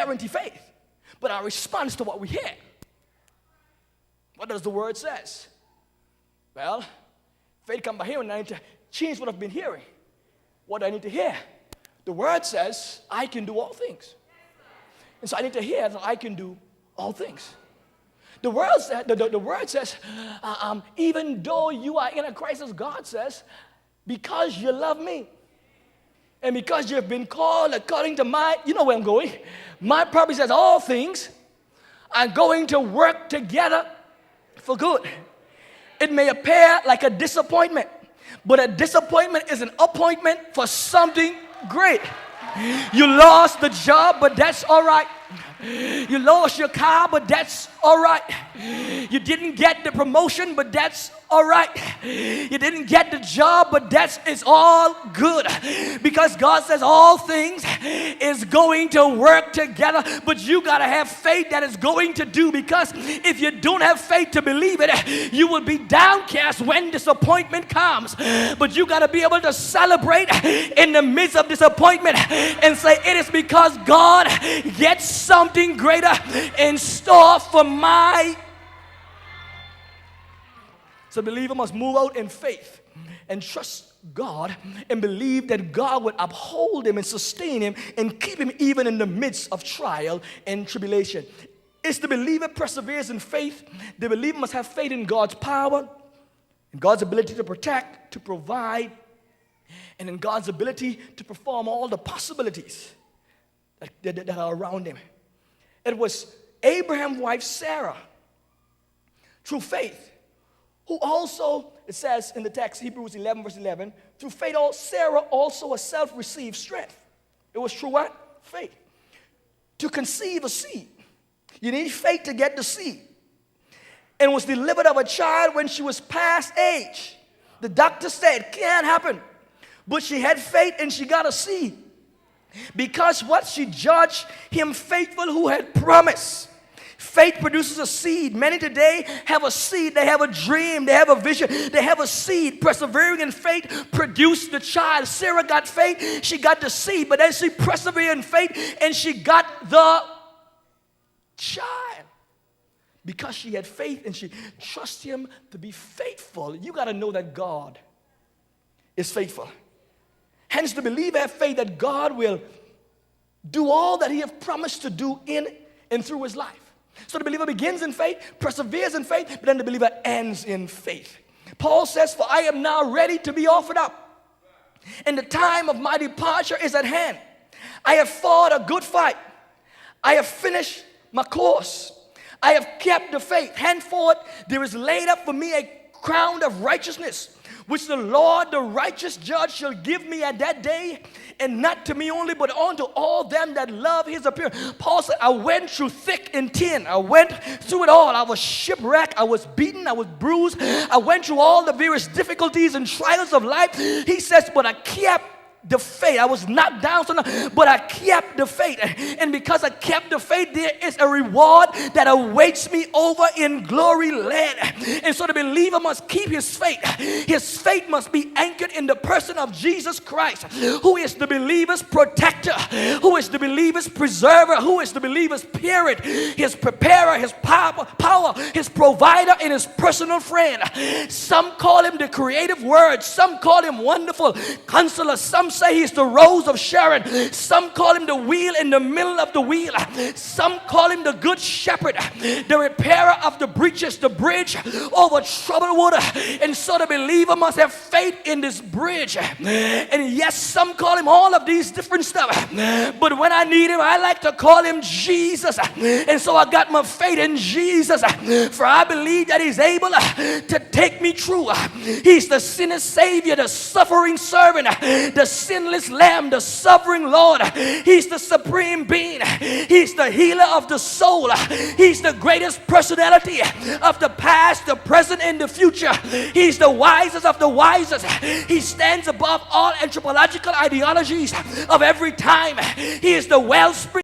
guarantee faith, but our response to what we hear. What does the word says? Well, faith comes by hearing, and I need to change what I've been hearing. What do I need to hear? The word says, I can do all things. And so I need to hear that I can do all things. The word says, even though you are in a crisis, God says, because you love me, and because you've been called according to my, you know where I'm going, my purpose says all things are going to work together for good. It may appear like a disappointment, but a disappointment is an appointment for something great. You lost the job, but that's all right. You lost your car, but that's all right. You didn't get the promotion, but that's all right. You didn't get the job, but it's all good. Because God says all things is going to work together, but you got to have faith that it's going to do, because if you don't have faith to believe it, you will be downcast when disappointment comes. But you got to be able to celebrate in the midst of disappointment and say, it is because God gets something greater in store for my. So the believer must move out in faith and trust God and believe that God would uphold him and sustain him and keep him even in the midst of trial and tribulation. It's the believer perseveres in faith. The believer must have faith in God's power, in God's ability to protect, to provide, and in God's ability to perform all the possibilities that are around him. It was Abraham's wife Sarah, through faith, who also, it says in the text, Hebrews 11, verse 11, through faith, Sarah also herself received strength. It was through what? Faith. To conceive a seed. You need faith to get the seed. And was delivered of a child when she was past age. The doctor said, it can't happen. But she had faith and she got a seed. Because what? She judged him faithful who had promised. Faith produces a seed. Many today have a seed. They have a dream. They have a vision. They have a seed. Persevering in faith produced the child. Sarah got faith. She got the seed. But then she persevered in faith and she got the child. Because she had faith and she trusted him to be faithful. You got to know that God is faithful. Hence, the believer has faith that God will do all that he has promised to do in and through his life. So the believer begins in faith, perseveres in faith, but then the believer ends in faith. Paul says, for I am now ready to be offered up, and the time of my departure is at hand. I have fought a good fight. I have finished my course. I have kept the faith. Henceforth, there is laid up for me a crown of righteousness, which the Lord, the righteous judge, shall give me at that day, and not to me only, but unto all them that love his appearing. Paul said, I went through thick and thin. I went through it all. I was shipwrecked. I was beaten. I was bruised. I went through all the various difficulties and trials of life. He says, but I kept the faith. I was knocked down, but I kept the faith. And because I kept the faith, there is a reward that awaits me over in glory land. And so the believer must keep his faith. His faith must be anchored in the person of Jesus Christ, who is the believer's protector, who is the believer's preserver, who is the believer's parent, his preparer, his power, his provider, and his personal friend. Some call him the creative word. Some call him wonderful counselor. Some say he's the rose of Sharon. Some call him the wheel in the middle of the wheel. Some call him the good shepherd, the repairer of the breaches, the bridge over troubled water. And so the believer must have faith in this bridge. And yes, some call him all of these different stuff, but when I need him, I like to call him Jesus. And so I got my faith in Jesus, for I believe that he's able to take me through. He's the sinner's savior, the suffering servant, the sinless lamb, the sovereign Lord. He's the supreme being. He's the healer of the soul. He's the greatest personality of the past, the present, and the future. He's the wisest of the wisest. He stands above all anthropological ideologies of every time. He is the wellspring